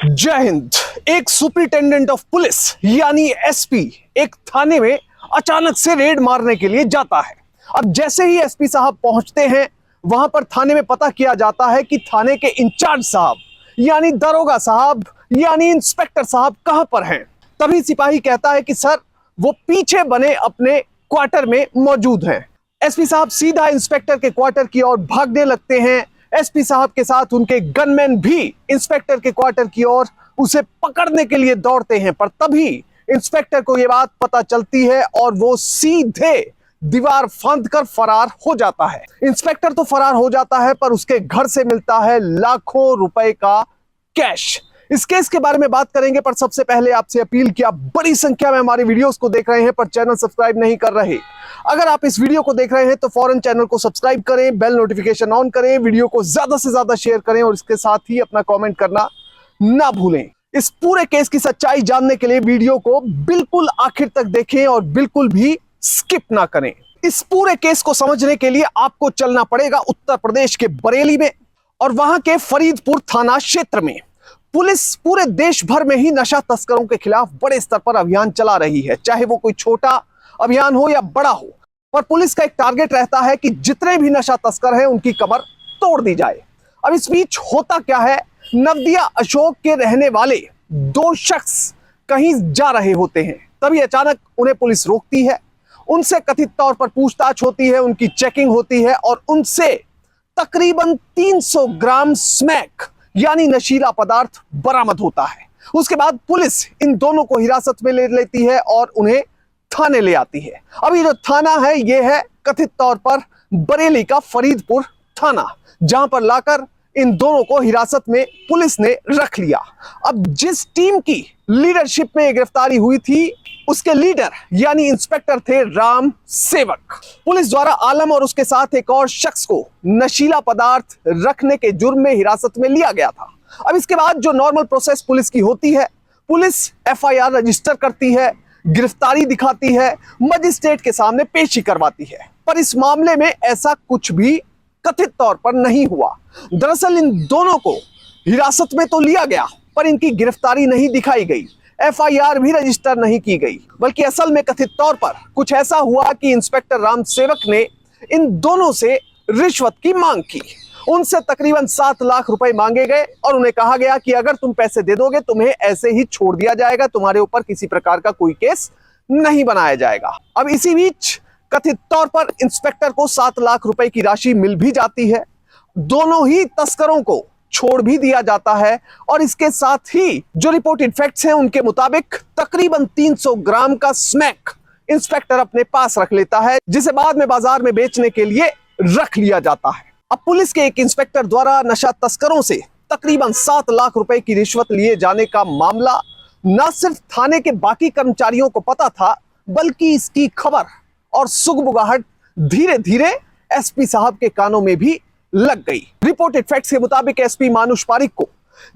जय हिंद। एक superintendent of police यानी एसपी एक थाने में अचानक से रेड मारने के लिए जाता है। अब जैसे ही एसपी साहब पहुंचते हैं वहां पर थाने में पता किया जाता है कि थाने के इंचार्ज साहब यानी दरोगा साहब यानी इंस्पेक्टर साहब कहां पर हैं। तभी सिपाही कहता है कि सर वो पीछे बने अपने क्वार्टर में मौजूद हैं। एसपी साहब सीधा इंस्पेक्टर के क्वार्टर की ओर भागने लगते हैं। एसपी साहब के साथ उनके गनमैन भी इंस्पेक्टर के क्वार्टर की ओर उसे पकड़ने के लिए दौड़ते हैं, पर तभी इंस्पेक्टर को यह बात पता चलती है और वो सीधे दीवार फांद कर फरार हो जाता है। इंस्पेक्टर तो फरार हो जाता है पर उसके घर से मिलता है लाखों रुपए का कैश। इस केस के बारे में बात करेंगे, पर सबसे पहले आपसे अपील कि आप बड़ी संख्या में हमारे वीडियोस को देख रहे हैं पर चैनल सब्सक्राइब नहीं कर रहे। अगर आप इस वीडियो को देख रहे हैं तो फौरन चैनल को सब्सक्राइब करें, बेल नोटिफिकेशन ऑन करें, वीडियो को ज्यादा से ज्यादा शेयर करें और इसके साथ ही अपना कमेंट करना ना भूलें। इस पूरे केस की सच्चाई जानने के लिए वीडियो को बिल्कुल आखिर तक देखें और बिल्कुल भी स्किप ना करें। इस पूरे केस को समझने के लिए आपको चलना पड़ेगा उत्तर प्रदेश के बरेली में और वहां के फरीदपुर थाना क्षेत्र में। पुलिस पूरे देश भर में ही नशा तस्करों के खिलाफ बड़े स्तर पर अभियान चला रही है, चाहे वो कोई छोटा अभियान हो या बड़ा हो, पर पुलिस का एक टारगेट रहता है कि जितने भी नशा तस्कर हैं उनकी कमर तोड़ दी जाए। अब इस बीच होता क्या है, नवदिया अशोक के रहने वाले दो शख्स कहीं जा रहे होते हैं, तभी अचानक उन्हें पुलिस रोकती है। उनसे कथित तौर पर पूछताछ होती है, उनकी चेकिंग होती है और उनसे तकरीबन 300 ग्राम स्मैक यानी नशीला पदार्थ बरामद होता है। उसके बाद पुलिस इन दोनों को हिरासत में ले लेती है और उन्हें थाने ले आती है। अभी जो थाना है यह है कथित तौर पर बरेली का फरीदपुर थाना, जहां पर लाकर इन दोनों को हिरासत में पुलिस ने रख लिया। अब जिस टीम की लीडरशिप में गिरफ्तारी हुई थी उसके लीडर यानी इंस्पेक्टर थे राम सेवक। पुलिस द्वारा आलम और उसके साथ एक और शख्स को नशीला पदार्थ रखने के जुर्म में हिरासत में लिया गया था। अब इसके बाद जो नॉर्मल प्रोसेस पुलिस की होती है, पुलिस एफआईआर रजिस्टर करती है, गिरफ्तारी दिखाती है, मजिस्ट्रेट के सामने पेशी करवाती है, पर इस मामले में ऐसा कुछ भी कथित तौर पर नहीं हुआ। दरअसल इन दोनों को हिरासत में तो लिया गया पर इनकी गिरफ्तारी नहीं दिखाई गई, एफआईआर भी रजिस्टर नहीं की गई, बल्कि असल में कथित तौर पर कुछ ऐसा हुआ कि इंस्पेक्टर राम सेवक ने इन दोनों से रिश्वत की मांग की। उनसे तकरीबन 7 लाख रुपए मांगे गए और उन्हें कहा गया कि अगर तुम पैसे दे दोगे तुम्हें ऐसे ही छोड़ दिया जाएगा, तुम्हारे ऊपर किसी प्रकार का कोई केस नहीं बनाया जाएगा। अब इसी बीच कथित तौर पर इंस्पेक्टर को 7 लाख रुपए की राशि मिल भी जाती है, दोनों ही तस्करों को छोड़ भी दिया जाता है और इसके साथ ही जो रिपोर्टेड फैक्ट्स हैं उनके मुताबिक तकरीबन 300 ग्राम का स्मैक इंस्पेक्टर अपने पास रख लेता है, जिसे बाद में बाजार में बेचने के लिए रख लिया जाता है। अब पुलिस के एक इंस्पेक्टर द्वारा नशा तस्करों से तकरीबन 7 लाख रुपए की रिश्वत लिए जाने का मामला न सिर्फ थाने के बाकी कर्मचारियों को पता था, बल्कि इसकी खबर और सुगबुगाहट धीरे धीरे एसपी साहब के कानों में भी लग गई। रिपोर्टेड फैक्ट्स के मुताबिक एसपी मानुष पारिक को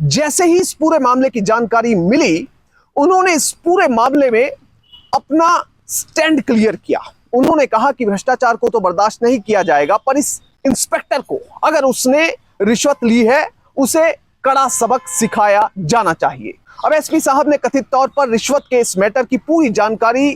जैसे ही इस पूरे मामले की जानकारी मिली, उन्होंने इस पूरे मामले में अपना स्टैंड क्लियर किया। उन्होंने कहा कि भ्रष्टाचार को तो बर्दाश्त नहीं किया जाएगा, पर इस इंस्पेक्टर को अगर उसने रिश्वत ली है उसे कड़ा सबक सिखाया जाना चाहिए। अब एसपी साहब ने कथित तौर पर रिश्वत के इस मैटर की पूरी जानकारी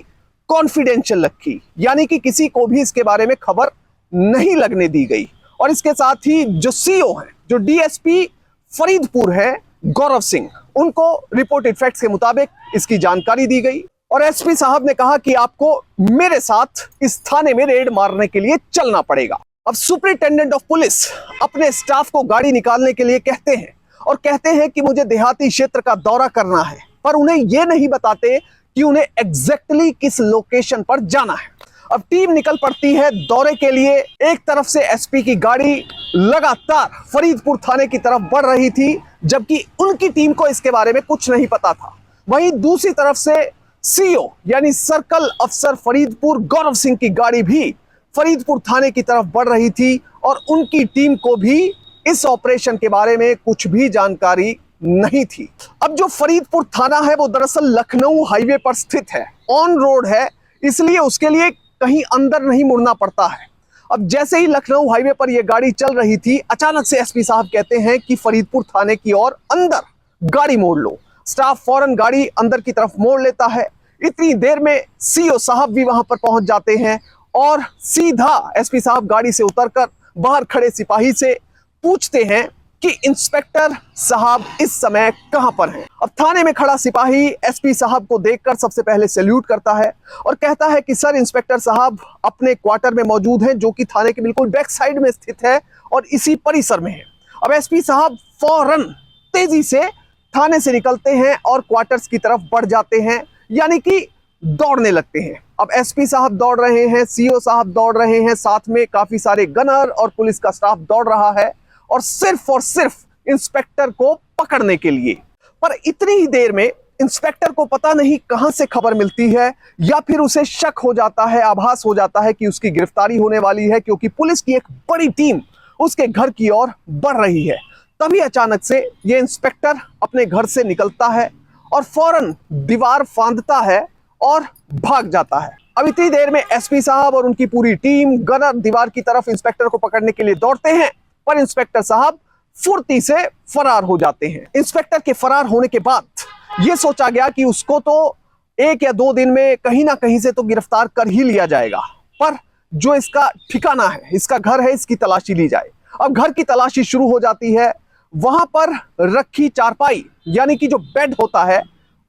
कॉन्फिडेंशियल रखी, यानी कि किसी को भी इसके बारे में खबर नहीं लगने दी गई। और इसके साथ ही जो सीओ हैं, जो डीएसपी फरीदपुर है गौरव सिंह, उनको रिपोर्टेड फैक्ट्स के मुताबिक इसकी जानकारी दी गई और एसपी साहब ने कहा कि आपको मेरे साथ इस थाने में रेड मारने के लिए चलना पड़ेगा। अब सुपरिटेंडेंट ऑफ पुलिस अपने स्टाफ को गाड़ी निकालने के लिए कहते हैं और कहते हैं कि मुझे देहाती क्षेत्र का दौरा करना है, पर उन्हें यह नहीं बताते कि उन्हें एग्जैक्टली किस लोकेशन पर जाना है। अब टीम निकल पड़ती है दौरे के लिए। एक तरफ से एसपी की गाड़ी लगातार फरीदपुर थाने की तरफ बढ़ रही थी, जबकि उनकी टीम को इसके बारे में कुछ नहीं पता था। वहीं दूसरी तरफ से सीओ यानी सर्कल अफसर फरीदपुर गौरव सिंह की गाड़ी भी फरीदपुर थाने की तरफ बढ़ रही थी और उनकी टीम को भी इस ऑपरेशन के बारे में कुछ भी जानकारी नहीं थी। अब जो फरीदपुर थाना है वो दरअसल लखनऊ हाईवे पर स्थित है, ऑन रोड है, इसलिए उसके लिए कहीं अंदर नहीं मुड़ना पड़ता है। अब जैसे ही लखनऊ हाईवे पर यह गाड़ी चल रही थी, अचानक से एसपी साहब कहते हैं कि फरीदपुर थाने की ओर अंदर गाड़ी मोड़ लो। स्टाफ फौरन गाड़ी अंदर की तरफ मोड़ लेता है। इतनी देर में सीओ साहब भी वहां पर पहुंच जाते हैं और सीधा एसपी साहब गाड़ी से उतरकर बाहर खड़े सिपाही से पूछते हैं कि इंस्पेक्टर साहब इस समय कहां पर हैं। अब थाने में खड़ा सिपाही एसपी साहब को देखकर सबसे पहले सैल्यूट करता है और कहता है कि सर, इंस्पेक्टर साहब अपने क्वार्टर में मौजूद हैं, जो कि थाने के बिल्कुल बैक साइड में स्थित है और इसी परिसर में है। अब एसपी साहब फौरन तेजी से थाने से निकलते हैं और क्वार्टर्स की तरफ बढ़ जाते हैं, यानी कि दौड़ने लगते हैं। अब एसपी साहब दौड़ रहे हैं, सीओ साहब दौड़ रहे हैं, साथ में काफी सारे गनर और पुलिस का स्टाफ दौड़ रहा है और सिर्फ इंस्पेक्टर को पकड़ने के लिए। पर इतनी ही देर में इंस्पेक्टर को पता नहीं कहां से खबर मिलती है या फिर उसे शक हो जाता है, आभास हो जाता है कि उसकी गिरफ्तारी होने वाली है, क्योंकि पुलिस की एक बड़ी टीम उसके घर की ओर बढ़ रही है। तभी अचानक से ये इंस्पेक्टर अपने घर से निकलता है और फौरन दीवार फांदता है और भाग जाता है। अब इतनी देर में एसपी साहब और उनकी पूरी टीम गनर दीवार की तरफ इंस्पेक्टर को पकड़ने के लिए दौड़ते हैं, पर इंस्पेक्टर साहब फुर्ती से फरार हो जाते हैं। इंस्पेक्टर के फरार होने के बाद यह सोचा गया कि उसको तो 1 या 2 दिन में कहीं ना कहीं से तो गिरफ्तार कर ही लिया जाएगा, पर जो इसका ठिकाना है, इसका घर है, इसकी तलाशी ली जाए। अब घर की तलाशी शुरू हो जाती है। वहां पर रखी चारपाई, यानी कि जो बेड होता है,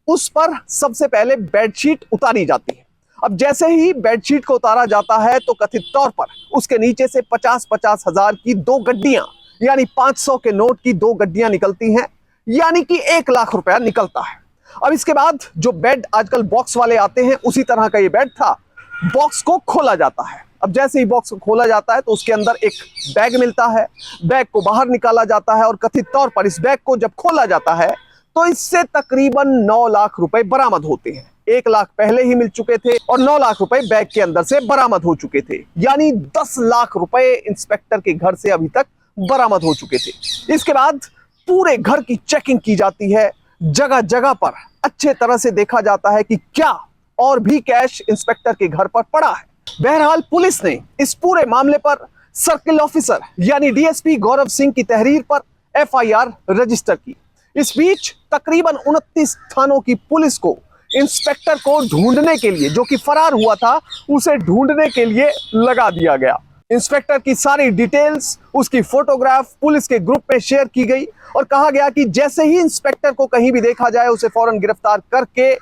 उस पर सबसे पहले बेडशीट उतारी जाती है। अब जैसे ही बेडशीट को उतारा जाता है तो कथित तौर पर उसके नीचे से 50-50 हजार की 2 गड्डियां, यानी 500 के नोट की 2 गड्डियां निकलती हैं, यानी कि 1 लाख रुपया निकलता है। अब इसके बाद जो बेड आजकल बॉक्स वाले आते हैं, उसी तरह का ये बेड था। बॉक्स को खोला जाता है। अब जैसे ही बॉक्स को खोला जाता है तो उसके अंदर एक बैग मिलता है। बैग को बाहर निकाला जाता है और कथित तौर पर इस बैग को जब खोला जाता है तो इससे तकरीबन 9 लाख रुपए बरामद होते हैं। 1 लाख पहले ही मिल चुके थे और 9 लाख रुपए बैग के अंदर से बरामद हो चुके थे, यानी 10 लाख रुपए इंस्पेक्टर के घर से अभी तक बरामद हो चुके थे। इसके बाद पूरे घर की चेकिंग की जाती है। जगह जगह पर अच्छे तरह से देखा जाता है कि क्या और भी कैश इंस्पेक्टर के घर पर पड़ा है। बहरहाल पुलिस ने इस पूरे मामले पर सर्किल ऑफिसर यानी डीएसपी गौरव सिंह की तहरीर पर एफआईआर रजिस्टर की। इस बीच तकरीबन 29 थानों की पुलिस को इंस्पेक्टर को ढूंढने के लिए, जो कि फरार हुआ था, उसे ढूंढने के लिए लगा दिया गया। इंस्पेक्टर की सारी डिटेल्स, उसकी फोटोग्राफ पुलिस के ग्रुप में शेयर की गई और कहा गया कि जैसे ही इंस्पेक्टर को कहीं भी देखा जाए उसे फौरन गिरफ्तार करके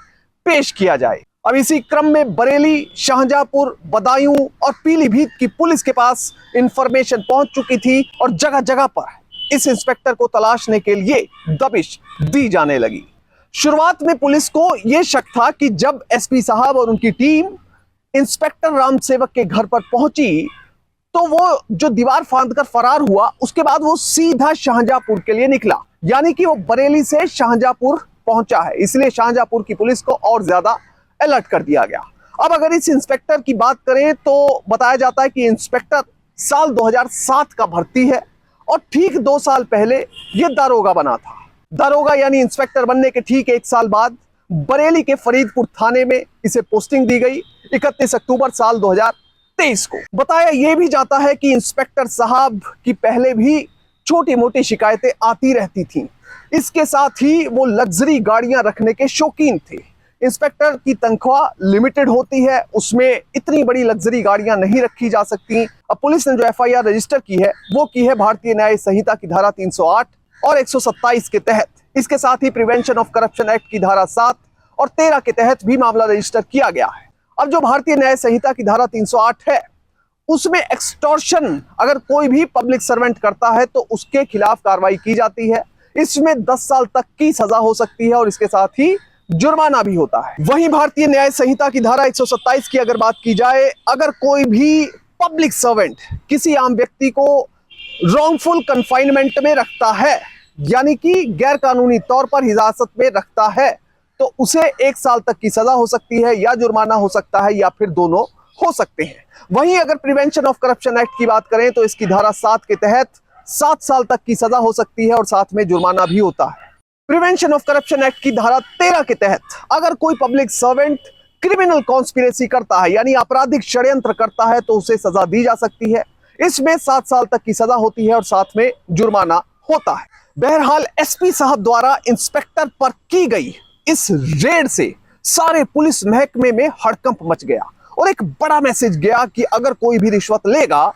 पेश किया जाए। अब इसी क्रम में बरेली, शाहजहांपुर, बदायूं और पीलीभीत की पुलिस के पास इंफॉर्मेशन पहुंच चुकी थी और जगह जगह पर इस इंस्पेक्टर को तलाशने के लिए दबिश दी जाने लगी। शुरुआत में पुलिस को यह शक था कि जब एसपी साहब और उनकी टीम इंस्पेक्टर राम सेवक के घर पर पहुंची तो वो जो दीवार फांदकर फरार हुआ, उसके बाद वो सीधा शाहजहांपुर के लिए निकला, यानी कि वो बरेली से शाहजहांपुर पहुंचा है। इसलिए शाहजहांपुर की पुलिस को और ज्यादा अलर्ट कर दिया गया। अब अगर इस इंस्पेक्टर की बात करें तो बताया जाता है कि इंस्पेक्टर साल 2007 का भर्ती है और ठीक 2 साल पहले ये दारोगा बना था। दारोगा यानी इंस्पेक्टर बनने के ठीक 1 साल बाद बरेली के फरीदपुर थाने में इसे पोस्टिंग दी गई 31 अक्टूबर साल 2023 को। बताया यह भी जाता है कि इंस्पेक्टर साहब की पहले भी छोटी मोटी शिकायतें आती रहती थीं। इसके साथ ही वो लग्जरी गाड़ियां रखने के शौकीन थे। इंस्पेक्टर की तनख्वाह लिमिटेड होती है, उसमें इतनी बड़ी लग्जरी गाड़ियां नहीं रखी जा सकती। अब पुलिस ने जो एफआईआर रजिस्टर की है वो की है भारतीय न्याय संहिता की धारा 308 और 127 के तहत। इसके साथ ही प्रिवेंशन ऑफ करप्शन एक्ट की धारा 7 और 13 के तहत भी मामला रजिस्टर किया गया है। अब जो भारतीय न्याय संहिता की धारा 308 है उसमें एक्सटॉर्शन अगर कोई भी पब्लिक सर्वेंट करता है तो उसके खिलाफ कार्रवाई की जाती है। इसमें 10 साल तक की सजा हो सकती है और इसके साथ ही जुर्माना भी होता है। वहीं भारतीय न्याय संहिता की धारा 127 की अगर बात की जाए, अगर कोई भी पब्लिक सर्वेंट किसी आम व्यक्ति को रॉन्गफुल कन्फाइनमेंट में रखता है, यानी कि गैर कानूनी तौर पर हिरासत में रखता है, तो उसे 1 साल तक की सजा हो सकती है या जुर्माना हो सकता है या फिर दोनों हो सकते हैं। वहीं अगर प्रिवेंशन ऑफ करप्शन एक्ट की बात करें तो इसकी धारा 7 के तहत 7 साल तक की सजा हो सकती है और साथ में जुर्माना भी होता है। प्रिवेंशन ऑफ करप्शन एक्ट की धारा 13 के तहत अगर कोई पब्लिक सर्वेंट क्रिमिनल कॉन्स्पिरेसी करता है, यानी आपराधिक षड्यंत्र करता है, तो उसे सजा दी जा सकती है। इसमें 7 साल तक की सजा होती है और साथ में जुर्माना होता है। बहरहाल एसपी साहब द्वारा इंस्पेक्टर पर की गई इस रेड से सारे पुलिस महकमे में हड़कंप मच गया और एक बड़ा मैसेज गया कि अगर कोई भी रिश्वत लेगा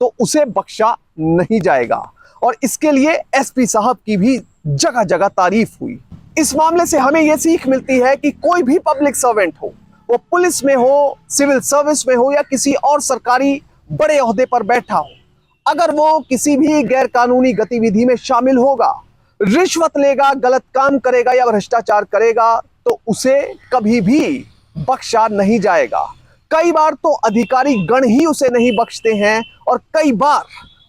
तो उसे बख्शा नहीं जाएगा। और इसके लिए एसपी साहब की भी जगह जगह तारीफ हुई। इस मामले से हमें यह सीख मिलती है कि कोई भी पब्लिक सर्वेंट हो, वो पुलिस में हो, सिविल सर्विस में हो या किसी और सरकारी बड़े ओहदे पर बैठा हो, अगर वो किसी भी गैर कानूनी गतिविधि में शामिल होगा, रिश्वत लेगा, गलत काम करेगा या भ्रष्टाचार करेगा तो उसे कभी भी बख्शा नहीं जाएगा। कई बार तो अधिकारी गण ही उसे नहीं बख्शते हैं और कई बार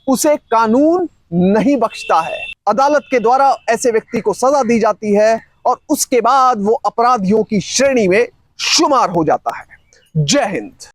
उसे कानून नहीं बख्शता है। अदालत के द्वारा ऐसे व्यक्ति को सजा दी जाती है और उसके बाद वो अपराधियों की श्रेणी में शुमार हो जाता है। जय हिंद।